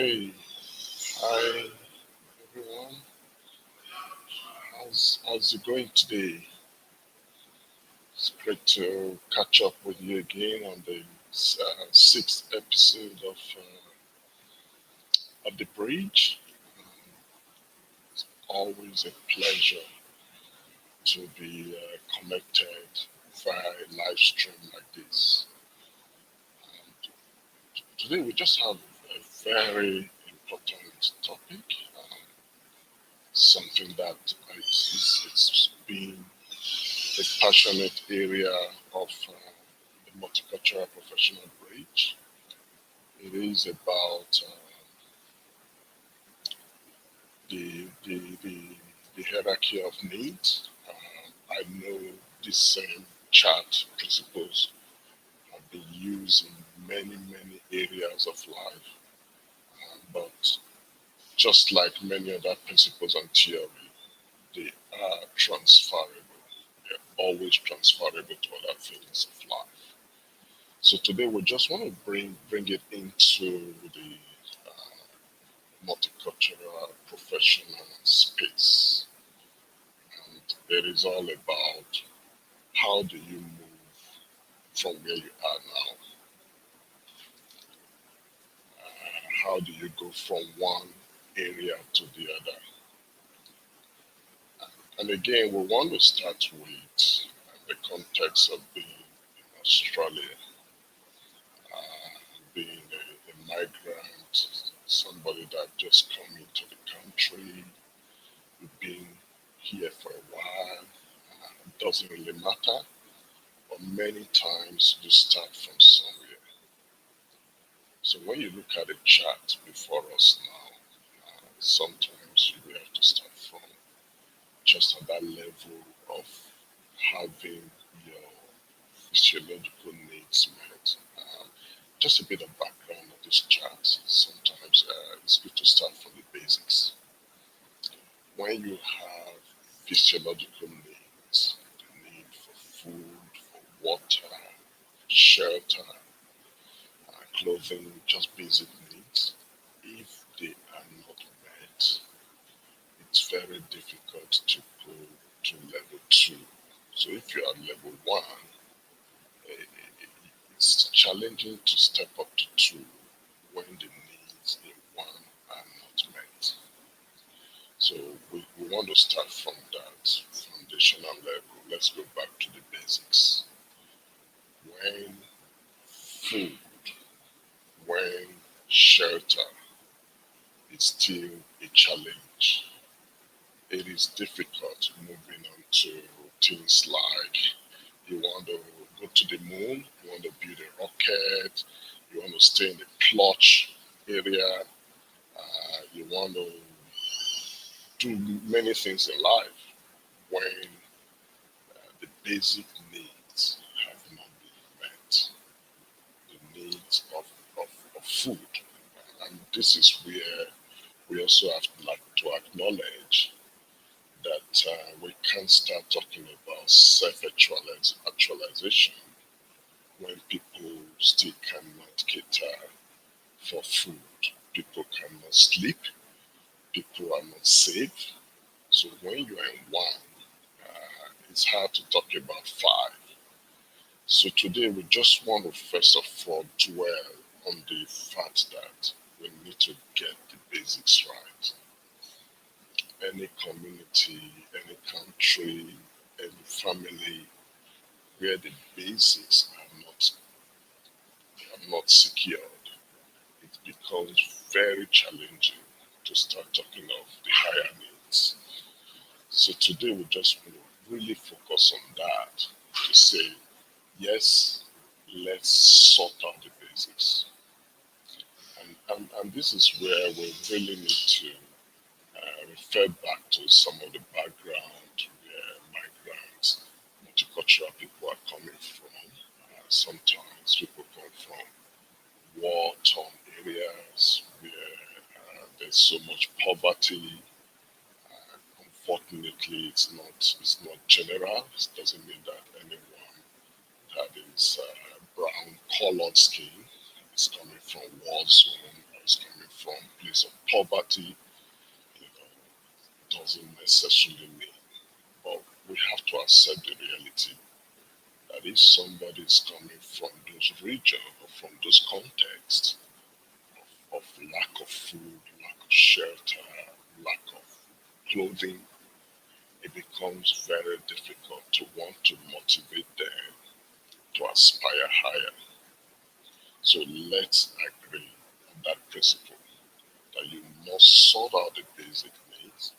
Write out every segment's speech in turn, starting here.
Hey, hi everyone. How's it going today? It's great to catch up with you again on the sixth episode of the bridge. Always a pleasure to be connected via a live stream like this. And today we just have a very important topic, um, something that it's been a passionate area of the multicultural professional bridge. It is about the the hierarchy of needs. I know these same chart principles have been used in many areas of life, but just like many other principles and theory, they are transferable. They're always transferable to other things of life. So today we just want to bring it into the multicultural professional space. And it is all about how do you move from where you are now? How do you go from one area to the other? And again, we want to start with the context of being in Australia, being a migrant, somebody that just come into the country, you've been here for a while, it doesn't really matter. But many times you start from somewhere. So when you look at the chart before us now, sometimes you will have to start from just at that level of having your physiological needs met. Just a bit of background of this chart. Sometimes it's good to start from the basics. When you have physiological needs, the need for food, for water, shelter, clothing, just basic needs, if they are not met, it's very difficult to go to level two. So if you are level one, it's challenging to step up to two when the needs in one are not met. So we want to start from that foundational level. Let's go back to the basics. When food, when shelter is still a challenge, it is difficult moving on to things like you want to go to the moon, you want to build a rocket, you want to stay in the clutch area, you want to do many things in life when the basic needs have not been met, the needs of food. And this is where we also have to acknowledge that we can't start talking about self-actualization when people still cannot cater for food. People cannot sleep. People are not safe. So when you are in one, it's hard to talk about five. So today we just want to first of all dwell on the fact that we need to get the basics right. Any community, any country, any family where the basics are not secured, it becomes very challenging to start talking of the higher needs. So today we just want to really focus on that to say, yes, let's sort out the basics. And this is where we really need to refer back to some of the background where migrants, multicultural people are coming from. Sometimes people come from war-torn areas where there's so much poverty. Unfortunately, it's not general. It doesn't mean that anyone that is brown colored skin is coming from war zone or is coming from a place of poverty, you know, doesn't necessarily mean. But we have to accept the reality that if somebody is coming from those regions or from those contexts of lack of food, lack of shelter, lack of clothing, it becomes very difficult to want to motivate them to aspire higher. So let's agree on that principle that you must sort out the basic needs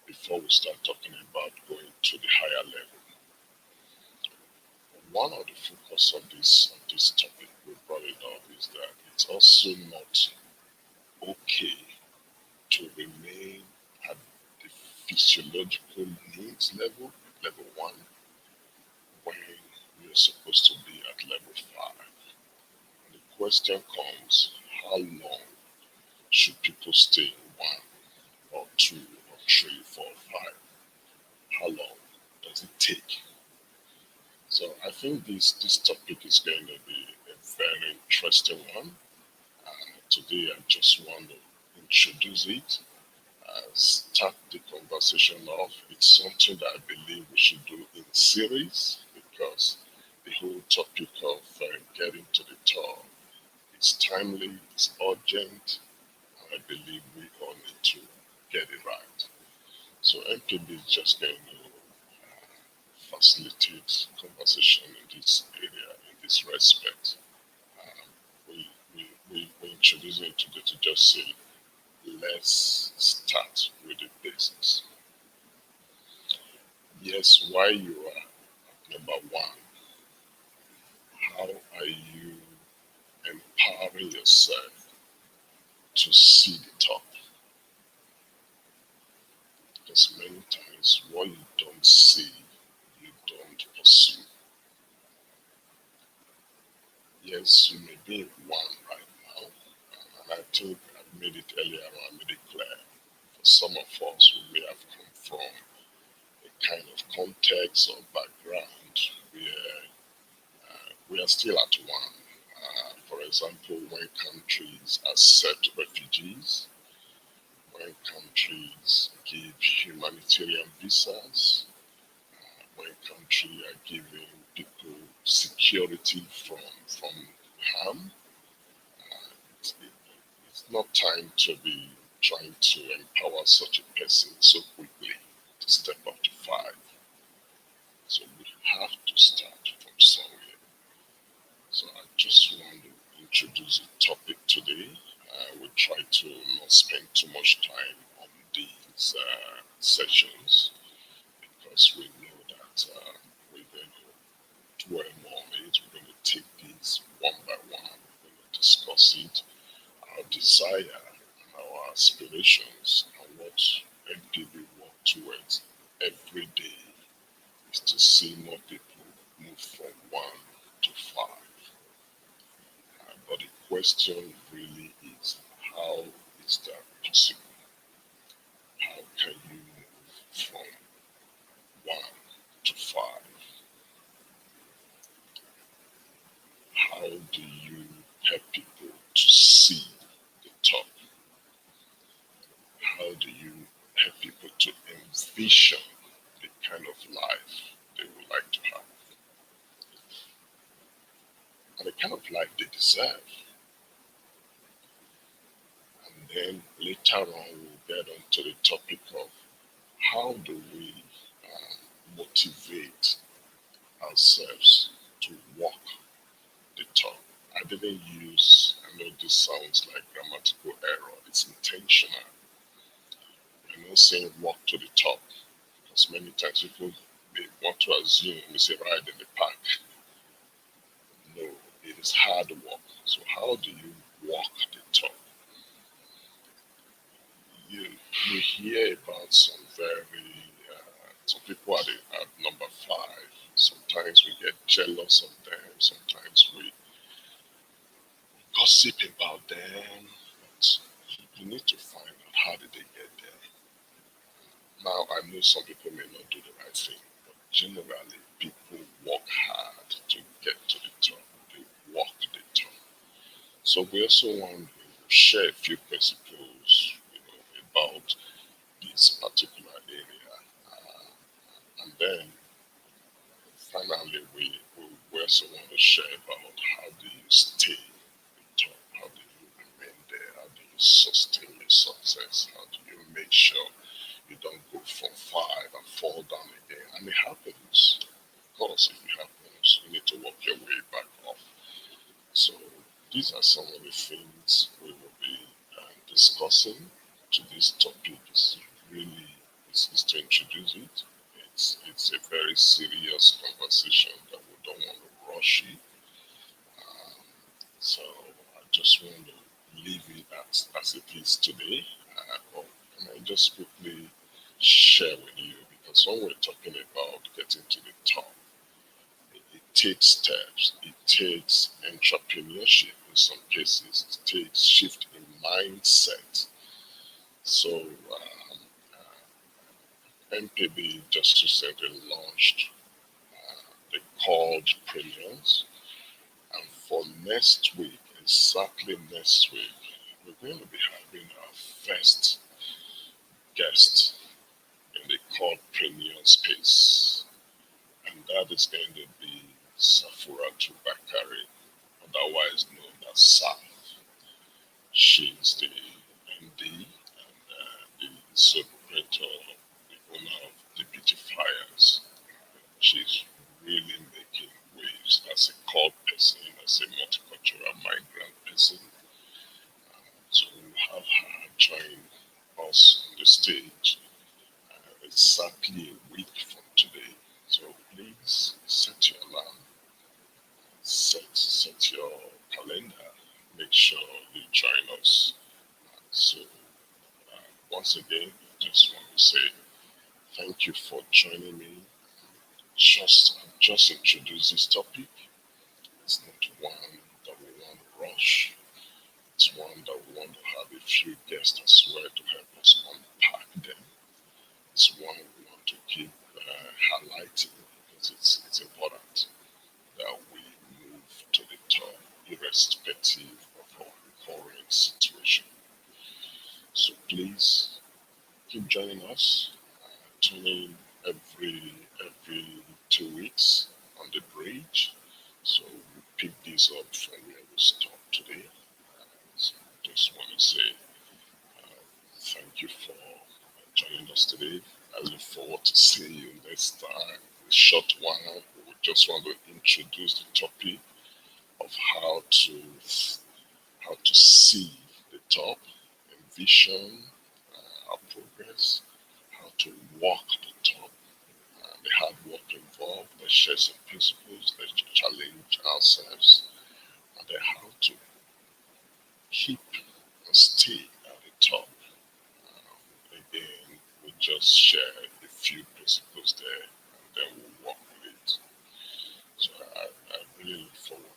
before we start talking about going to the higher level. One of the focus of this topic we brought it up is that it's also not okay to remain at the physiological needs level, level one, when you're supposed to be at level five. And the question comes, how long should people stay in one or two or three, four, five? How long does it take? So I think this topic is going to be a very interesting one. Today I just want to introduce it, start the conversation off. It's something that I believe we should do in series because the whole topic of getting to the top is timely, it's urgent, and I believe we all need to get it right. So MPB is just going to facilitate conversation in this area, in this respect. Um, we introduce it today to just say, let's start with the basics. Yes, why you are number one, how are you empowering yourself to see the top? Because many times what you don't see, you don't pursue. Yes, you may be in one right now, and I think I made it earlier on, I made it clear. For some of us, we may have come from a kind of context or background where we are still at one. For example, when countries accept refugees, when countries give humanitarian visas, when countries are giving people security from harm, it's, it's not time to be trying to empower such a person so quickly to step up to five. So we have to start from somewhere. So I just want to introduce a topic today. We'll try to not spend too much time on these sessions because we know that we're going to dwell more on it. We're going to take these one by one. We're going to discuss it, our desire, and our aspirations, and what MPB work towards every day is to see more people move from one to five. But the question really is, how is that possible? How can you move from one to five? How do you help people to see the top? How do you help people to envision the kind of life they would like to have and the kind of life they deserve? And then later on, we'll get onto the topic of how do we motivate ourselves to walk the talk. I didn't use, I know this sounds like grammatical error, it's intentional. I'm not saying walk to the top because many times people they want to assume it's a ride in the park. No, it is hard work. So how do you walk the talk? You hear about some people at number five. Sometimes we get jealous of them. Sometimes we gossip about them. But you need to find out how did they get there. Now I know some people may not do the right thing, but generally people work hard to get to the top. They walk the top. So we also want to share a few principles, about this particular area, and then finally we also want to share about how do you stay at the top, how do you remain there, how do you sustain your success, how do you make sure you don't go from five and fall down again. And it happens. Of course, if it happens, you need to work your way back up. So these are some of the things we will be discussing to this topic. Is really is to introduce it. It's a very serious conversation that we don't want to rush it. Um, so I just want to leave it as it is today. But can I just quickly share with you, because when we're talking about getting to the top, it takes steps, it takes entrepreneurship in some cases, it takes shift in mindset. So MPB just recently launched the called premiums, and for next week, exactly next week, we're going to be having our first guest in the called premium space, and that is going to be Safuratu Bakari, otherwise known as Saf. She's the MD and the sole proprietor, the owner of the Beautifiers. She's really making waves as a core person, as a multicultural migrant person. So we'll have her join us on the stage exactly a week from today. So please set your alarm, set your calendar, make sure you join us. So once again, I just want to say thank you for joining me. Just introduce this topic. It's not one that we want to rush. It's one that we want to have a few guests as well to help us unpack them. It's one we want to keep highlighting because it's important that we move to the top irrespective of our current situation. So please keep joining us. Tune in every 2 weeks on the bridge. So we pick this up from where we stopped today. So I just want to say thank you for joining us today. I look forward to seeing you next time. A short while, we just want to introduce the topic of how to see the top, envision our progress, how to walk the top, the hard work involved, let's share some principles, let's challenge ourselves, and then how to keep and stay at the top. Again, we just share a few principles there, and then we'll work with it. So I really look forward